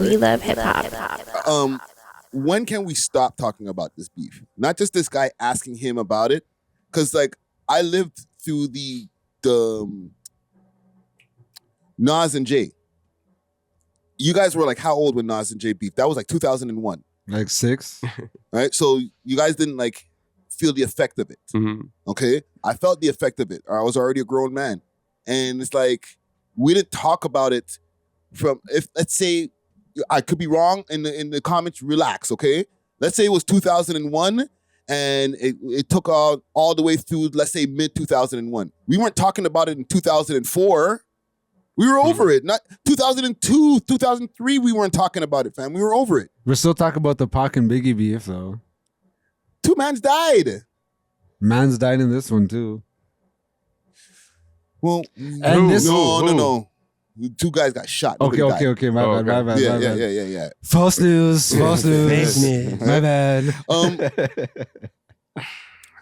We love hip hop. When can we stop talking about this beef? Not just this guy asking him about it, because like I lived through the Nas and Jay. You guys were like how old when Nas and Jay beef? That was like 2001. Like 6. Right? So you guys didn't like feel the effect of it. Mm-hmm. Okay? I felt the effect of it. I was already a grown man. And it's like, we didn't talk about it from, if let's say, I could be wrong in the comments, relax, okay? Let's say it was 2001 and it took all the way through, let's say mid 2001. We weren't talking about it in 2004. We were over it. Not 2002, 2003, we weren't talking about it, fam. We were over it. We're still talking about the Pac and Biggie beef, though. 2 mans died. Mans died in this one, too. Well, and no. 2 guys got shot. Okay. My bad. Yeah. False news. Fake news. My bad.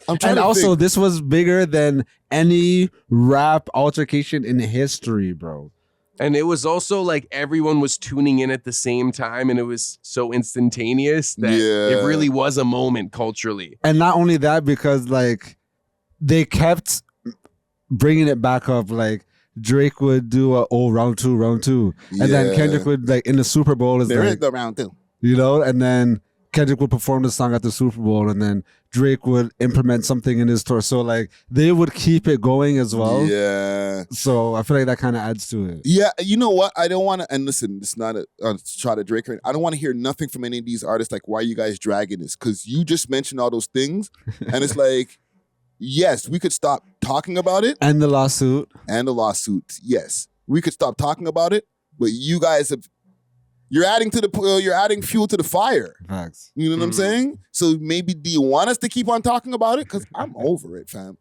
I'm trying and to also, think. this was bigger than any rap altercation in history, bro. And it was also like everyone was tuning in at the same time, and it was so instantaneous that it really was a moment culturally. And not only that, because like they kept bringing it back up, like Drake would do round two, and then Kendrick would like in the Super Bowl is there like, is the round 2, you know, and then Kendrick would perform the song at the Super Bowl, and then Drake would implement something in his tour. So like they would keep it going as well. Yeah. So I feel like that kind of adds to it. Yeah, you know what? I don't want to, and listen, it's not a shot at Drake. I don't want to hear nothing from any of these artists like, why are you guys dragging this? Because you just mentioned all those things, and it's like, yes, we could stop talking about it. And the lawsuit. Yes. We could stop talking about it, but you guys you're adding fuel to the fire. Facts. You know what I'm saying? So maybe do you want us to keep on talking about it? Because I'm over it, fam.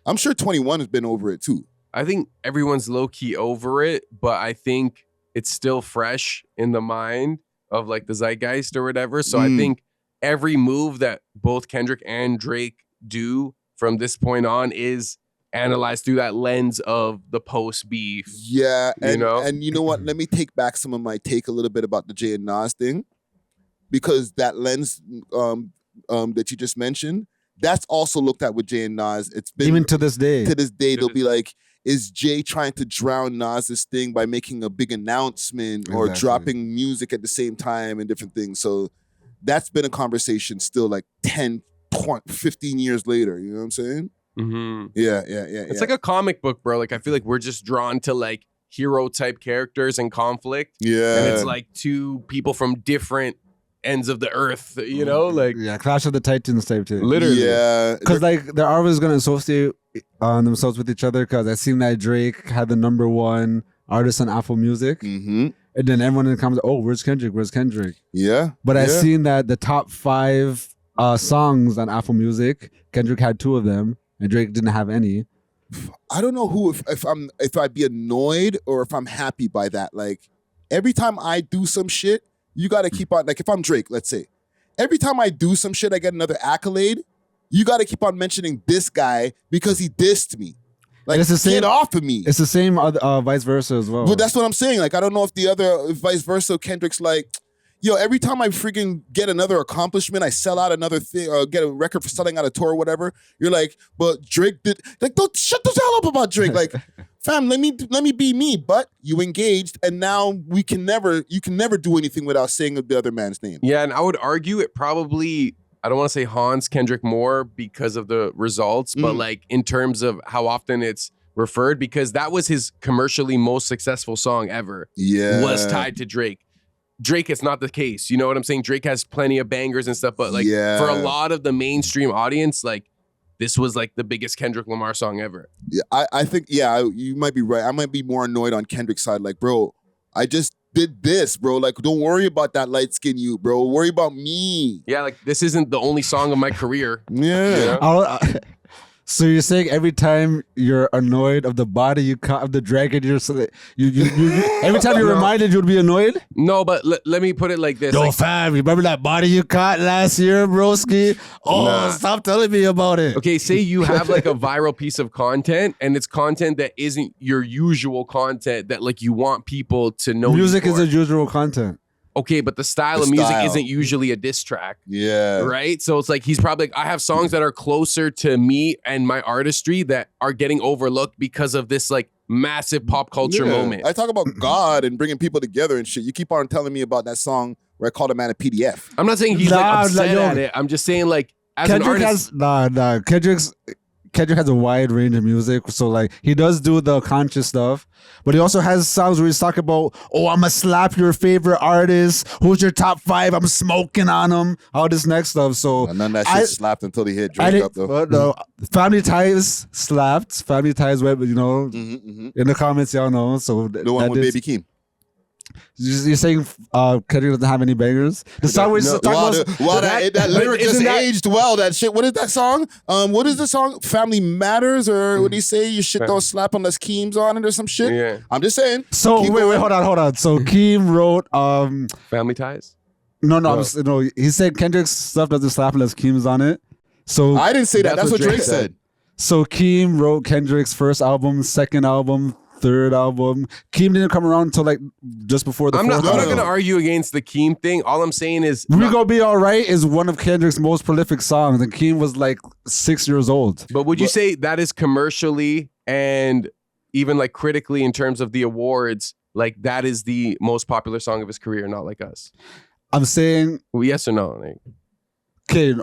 I'm sure 21 has been over it too. I think everyone's low-key over it, but I think it's still fresh in the mind of like the zeitgeist or whatever. So I think every move that both Kendrick and Drake do from this point on is analyzed through that lens of the post beef. Yeah, and you know what? Let me take back some of my take a little bit about the Jay and Nas thing, because that lens that you just mentioned, that's also looked at with Jay and Nas. It's been even to this day. They'll be like, is Jay trying to drown Nas's thing by making a big announcement or dropping music at the same time and different things? So that's been a conversation still like 10, 20, 15 years later. You know what I'm saying? Mm-hmm. Yeah. It's like a comic book, bro. Like I feel like we're just drawn to like hero type characters and conflict. Yeah. And it's like 2 people from different ends of the earth, you know? Like Clash of the Titans type thing. Literally. Yeah. Because like they're always gonna associate themselves with each other, because I seen that Drake had the #1 artist on Apple Music. Mm-hmm. And then everyone in the comments, oh, where's Kendrick? Yeah. But I seen that the top 5 songs on Apple Music, Kendrick had 2 of them, and Drake didn't have any. I don't know if I'd be annoyed or if I'm happy by that. Like every time I do some shit, you got to keep on. Like if I'm Drake, let's say, every time I do some shit, I get another accolade. You got to keep on mentioning this guy because he dissed me. Like it's the same, get off of me. It's the same vice versa as well. But that's what I'm saying. Like I don't know if the other vice versa. Kendrick's like, yo, every time I freaking get another accomplishment, I sell out another thing, or get a record for selling out a tour or whatever. You're like, but Drake did. Like, don't shut the hell up about Drake. Like, fam, let me be me. But you engaged, and now you can never do anything without saying the other man's name. Yeah, and I would argue it probably, I don't want to say haunts Kendrick more because of the results, but like in terms of how often it's referred, because that was his commercially most successful song ever. Yeah, was tied to Drake. Drake, it's not the case. You know what I'm saying? Drake has plenty of bangers and stuff, but like for a lot of the mainstream audience, like this was like the biggest Kendrick Lamar song ever. Yeah, I think, you might be right. I might be more annoyed on Kendrick's side. Like, bro, I just did this, bro. Like, don't worry about that light skin you, bro. Worry about me. Yeah, like this isn't the only song of my career. Yeah. You know? So you're saying every time you're annoyed of the body you caught of the dragon, you every time you're reminded you'd be annoyed? No, but let me put it like this. Yo, like, fam, remember that body you caught last year, broski? Oh, stop telling me about it. Okay, say you have like a viral piece of content, and it's content that isn't your usual content that like you want people to know. Music is a usual content. okay, but the style The of music style. isn't usually a diss track. Yeah. Right? So it's like he's probably like, I have songs that are closer to me and my artistry that are getting overlooked because of this like massive pop culture moment. I talk about God and bringing people together and shit. You keep on telling me about that song where I called a man a PDF. I'm not saying he's like upset at it. I'm just saying like as Kendrick an artist. Kendrick has a wide range of music, so like he does do the conscious stuff, but he also has songs where he's talking about, oh, I'm gonna slap your favorite artist. Who's your top 5? I'm smoking on them. All this next stuff. So None of that shit slapped until he hit Drake up though. But no, Family Ties slapped. Family Ties web, in the comments, y'all know. So The one with Baby Keem. You're saying Kendrick doesn't have any bangers? The song where he's talking about that lyric just aged well. That shit. What is that song? What is the song? Family Matters, or what do you say? Your shit don't slap unless Keem's on it or some shit. Yeah. I'm just saying. So wait, hold on. So Keem wrote Family Ties? No, he said Kendrick's stuff doesn't slap unless Keem's on it. So I didn't say that. That's what Drake said. So Keem wrote Kendrick's first album, second album, third album. Keem didn't come around until like just before the I'm fourth not album. going to argue against the Keem thing. All I'm saying is We Gon' Be Alright is one of Kendrick's most prolific songs, and Keem was like 6 years old. But would you say that is commercially and even like critically in terms of the awards, like that is the most popular song of his career, Not Like Us? I'm saying, well, yes or no? Like, okay,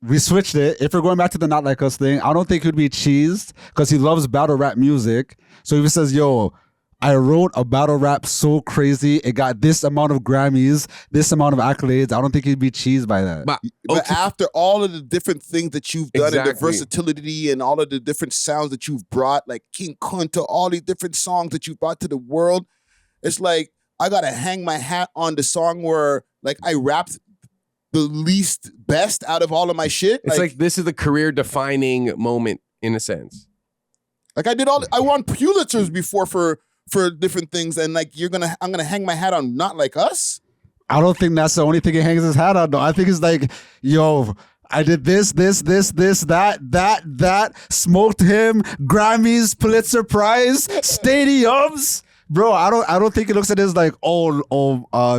we switched it. If we're going back to the Not Like Us thing, I don't think he'd be cheesed because he loves battle rap music. So if he says, yo, I wrote a battle rap so crazy, it got this amount of Grammys, this amount of accolades, I don't think he'd be cheesed by that. But after all of the different things that you've done and the versatility and all of the different sounds that you've brought, like King Kunta, all these different songs that you've brought to the world, it's like, I gotta hang my hat on the song where like I rapped the least best out of all of my shit. It's like this is the career defining moment in a sense. Like I won Pulitzers before for different things, and like I'm gonna hang my hat on Not Like Us. I don't think that's the only thing he hangs his hat on though. I think it's like, yo, I did this, that, smoked him, Grammys, Pulitzer Prize, stadiums. Bro, I don't think he looks at it as like,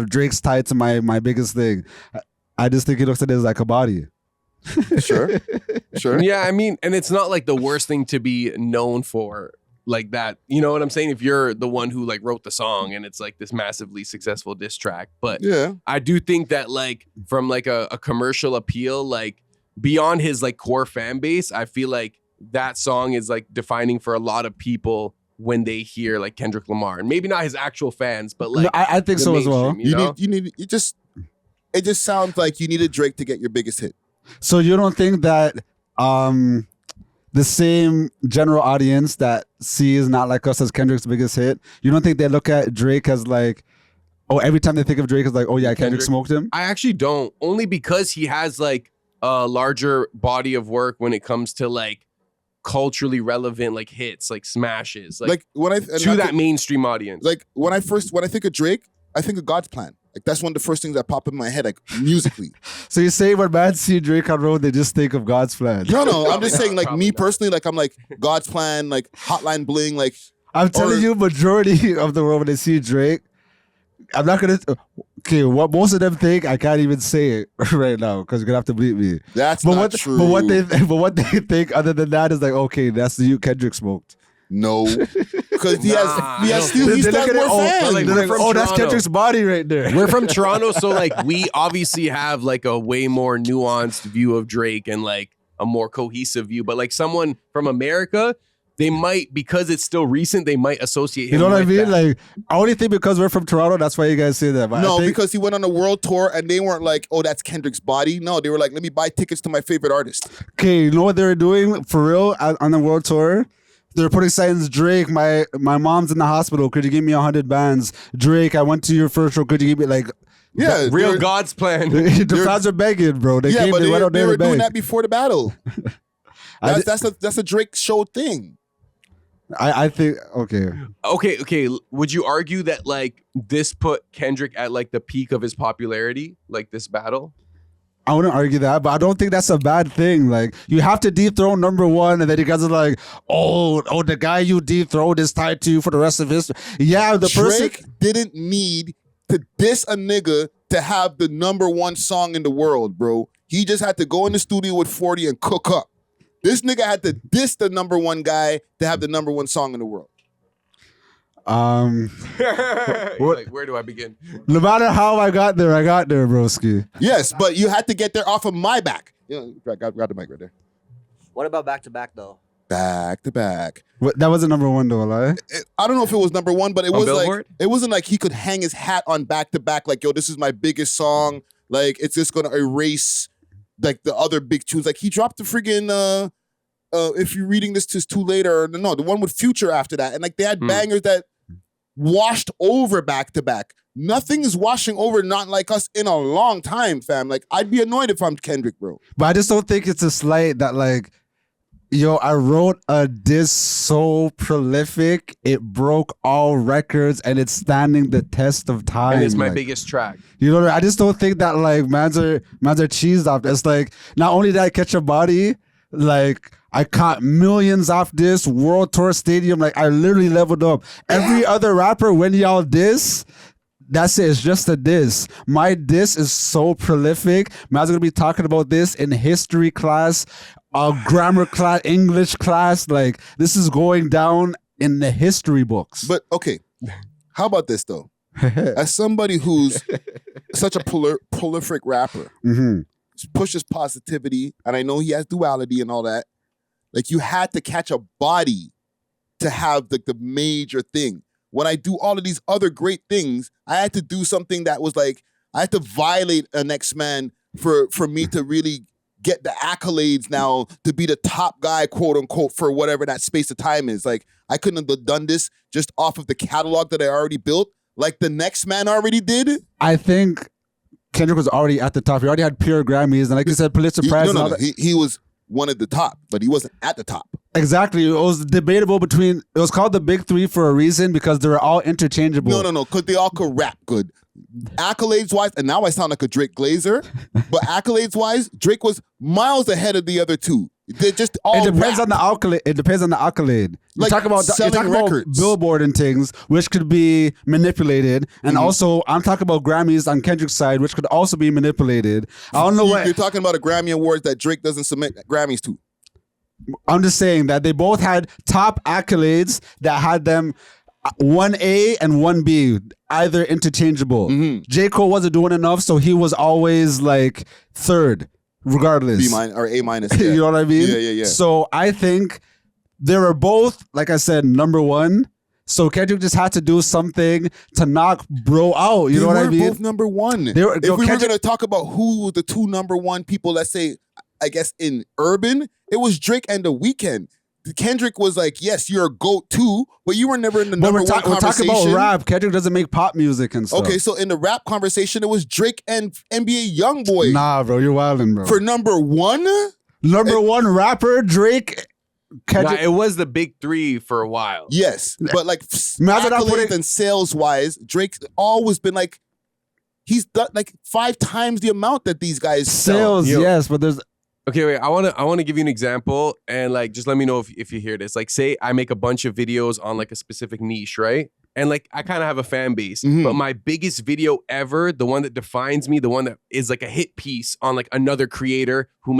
Drake's tied to my biggest thing. I just think he looks at it as like a body. Sure. Yeah, I mean, and it's not like the worst thing to be known for like that. You know what I'm saying? If you're the one who like wrote the song and it's like this massively successful diss track. But yeah, I do think that like from like a commercial appeal, like beyond his like core fan base, I feel like that song is like defining for a lot of people when they hear like Kendrick Lamar, and maybe not his actual fans, but like I think so as well. It just sounds like you needed Drake to get your biggest hit. So you don't think that the same general audience that sees Not Like Us as Kendrick's biggest hit, you don't think they look at Drake as like, oh, every time they think of Drake, it's like, oh yeah, Kendrick smoked him? I actually don't, only because he has like a larger body of work when it comes to like culturally relevant like hits, like smashes, like when that mainstream audience. Like when I think of Drake, I think of God's Plan. Like that's one of the first things that pop in my head, like musically. So you say when man see Drake on road, they just think of God's Plan? No, I'm just saying, like me personally, like I'm like God's Plan, like Hotline Bling, like I'm telling you, majority of the world when they see Drake, I'm not gonna. Okay, what most of them think, I can't even say it right now because you're gonna have to bleep me. That's not true. But what they think other than that is like, okay, that's the you Kendrick smoked. No, because he still has more fans. Like, that's Kendrick's body right there. We're from Toronto, so like we obviously have like a way more nuanced view of Drake and like a more cohesive view. But like someone from America, they might, because it's still recent, they might associate him. You know what I mean? That. Like, I only think because we're from Toronto, that's why you guys say that. But no, because he went on a world tour and they weren't like, oh, that's Kendrick's body. No, they were like, let me buy tickets to my favorite artist. Okay, you know what they were doing for real on the world tour? They're putting signs, Drake, my mom's in the hospital. Could you give me 100 bands? Drake, I went to your first show. Could you give me like... Yeah, real God's Plan. The fans are begging, bro. They went out there they were to beg. doing that before the battle. That's a Drake show thing. I think, Okay. Would you argue that like this put Kendrick at like the peak of his popularity, like this battle? I wouldn't argue that, but I don't think that's a bad thing. Like, you have to dethrone number one, and then you guys are like, oh, the guy you dethroned is tied to you for the rest of history. Yeah, Drake didn't need to diss a nigga to have the #1 song in the world, bro. He just had to go in the studio with 40 and cook up. This nigga had to diss the #1 guy to have the #1 song in the world. Like, where do I begin? No matter how I got there, broski. Yes, but you had to get there off of my back. Got the mic right there. What about back to back though? Back to back. That wasn't #1 though, right? I don't know if it was #1, but it On was Billboard? like it wasn't like he could hang his hat on back to back. Like, yo, this is my biggest song. Like, it's just gonna erase like the other big tunes. Like, he dropped the friggin' if you're reading this too late, or no, the one with Future after that, and like they had bangers that washed over back to back. Nothing is washing over Not Like Us in a long time, fam. Like, I'd be annoyed if I'm Kendrick, bro. But I just don't think it's a slight that like, yo, I wrote a diss so prolific, it broke all records and it's standing the test of time. And it's my like, biggest track. You know, I just don't think that like mans are cheesed off. It's like, not only did I catch a body, like I caught millions off this world tour stadium. Like I literally leveled up. Every other rapper, when y'all diss, that's it. It's just a diss. My diss is so prolific. Man's gonna be talking about this in history class, grammar class, English class. Like this is going down in the history books. But okay, how about this though? As somebody who's such a prolific rapper, pushes positivity, and I know he has duality and all that. Like, you had to catch a body to have the major thing. When I do all of these other great things, I had to do something that was like, I had to violate a next man for me to really get the accolades now to be the top guy, quote unquote, for whatever that space of time is. Like, I couldn't have done this just off of the catalog that I already built, like the next man already did. I think Kendrick was already at the top. He already had pure Grammys, and like you said, Pulitzer Prize. No. He was one at the top, but he wasn't at the top. Exactly. It was debatable between, it was called the Big Three for a reason because they were all interchangeable. No, because they all could rap good. Accolades wise, and now I sound like a Drake Glazer, but accolades wise, Drake was miles ahead of the other two. They're just all It depends rap. on the accolade. It depends on the accolade. Like you're selling talking about records. Billboard and things, which could be manipulated, and also I'm talking about Grammys on Kendrick's side, which could also be manipulated. I don't know what You're talking about a Grammy Awards that Drake doesn't submit Grammys to. I'm just saying that they both had top accolades that had them 1A and 1B, either interchangeable. J. Cole wasn't doing enough, so he was always like third, regardless. B- or A-. Yeah. You know what I mean? Yeah. So I think they were both, like I said, #1. So Kendrick just had to do something to knock bro out. You know what I mean? Both #1. If we were going to talk about who were the two #1 people, let's say, I guess in urban, it was Drake and The Weeknd. Kendrick was like, yes, you're a GOAT too, but you were never in the #1 conversation. We're talking about rap. Kendrick doesn't make pop music and stuff. Okay, so in the rap conversation, it was Drake and NBA YoungBoy. Nah, bro, you're wildin', bro. For #1? #1 rapper, Drake, Kendrick. Nah, it was the big three for a while. Yes, but like Imagine not accolades putting- and sales-wise, Drake's always been like, he's done like 5 times the amount that these guys sell. Sales, yes, but there's... Okay, wait. I wanna give you an example, and like just let me know if you hear this. Like, say I make a bunch of videos on like a specific niche, right? And like I kind of have a fan base, but my biggest video ever, the one that defines me, the one that is like a hit piece on like another creator who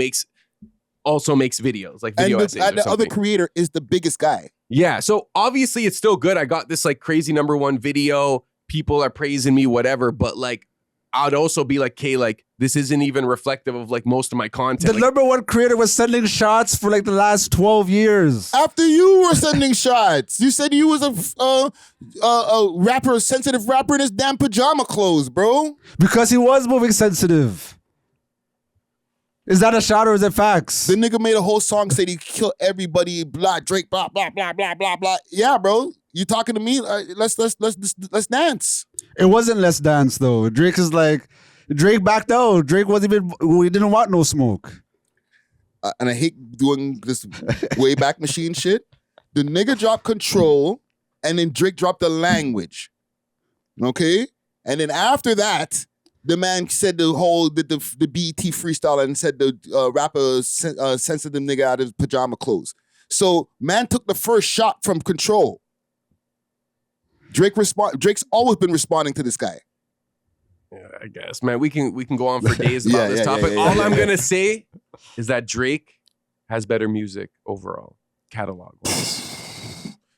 also makes videos, like video essays or And the other something. creator is the biggest guy. Yeah, so obviously it's still good. I got this like crazy #1 video. People are praising me, whatever. But like, I'd also be like, okay, like this isn't even reflective of like most of my content. The Like, #1 creator was sending shots for like the last 12 years. After you were sending shots, you said you was a rapper, a sensitive rapper in his damn pajama clothes, bro. Because he was moving sensitive. Is that a shot or is it facts? The nigga made a whole song said he killed everybody, blah, Drake, blah, blah, blah, blah, blah, blah. Yeah, bro. You talking to me? Let's dance. It wasn't Let's Dance though. Drake backed out. Drake wasn't even, we didn't want no smoke. And I hate doing this way back machine shit. The nigga dropped Control, and then Drake dropped The Language. Okay? And then after that, the man said the BET freestyle and said the rapper sensitive nigga out of his pajama clothes. So man took the first shot from Control. Drake's always been responding to this guy. Yeah, I guess, man. We can go on for days about this topic. All I'm gonna say is that Drake has better music overall, catalog.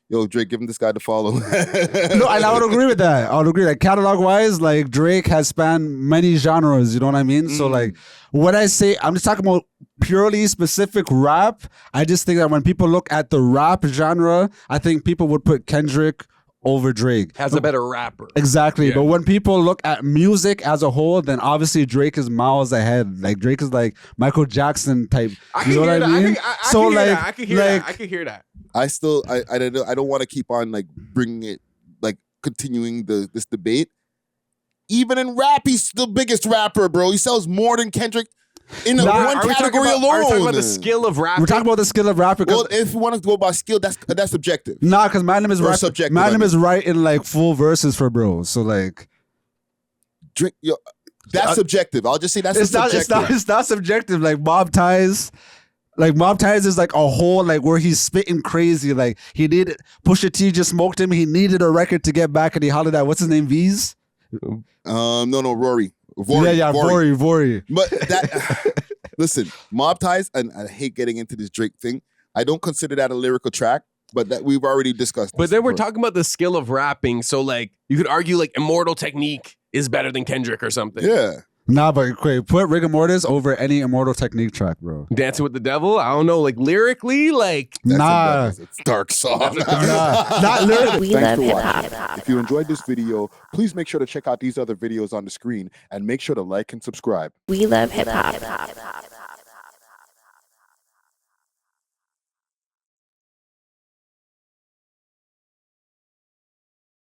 Yo, Drake, give him this guy to follow. No, and I would agree with that. I would agree that catalog-wise, like Drake has spanned many genres. You know what I mean? So like, when I say I'm just talking about purely specific rap, I just think that when people look at the rap genre, I think people would put Kendrick over Drake. Has a better rapper. Exactly. Yeah. But when people look at music as a whole, then obviously Drake is miles ahead. Like Drake is like Michael Jackson type. You know what I mean? I could hear that. I don't want to keep on like bringing it, like continuing this debate. Even in rap, he's the biggest rapper, bro. He sells more than Kendrick in one category alone. Are we talking about the skill of rapping? We're talking about the skill of rap. Well, if we want to go about skill, that's subjective. Nah, because Magnum is Or right. subjective, Magnum I mean. is writing like full verses for bro. So like, Drake, yo, that's subjective. I'll just say that's subjective. It's not subjective. Like Mob Ties. Like Mob Ties is like a whole like where he's spitting crazy. Like he needed Pusha T just smoked him. He needed a record to get back, and he hollered at what's his name, V's. No, Rory. Vory. But that listen, Mob Ties, and I hate getting into this Drake thing. I don't consider that a lyrical track, but that we've already discussed. But then we're talking about the skill of rapping. So like you could argue like Immortal Technique is better than Kendrick or something. Yeah. Nah, but put Rigor Mortis over any Immortal Technique track, bro. Dancing with the Devil? I don't know. Like lyrically, like nah. It's dark song. Not lyrically. Thanks for watching. If you enjoyed this video, please make sure to check out these other videos on the screen and make sure to like and subscribe. We love hip hop.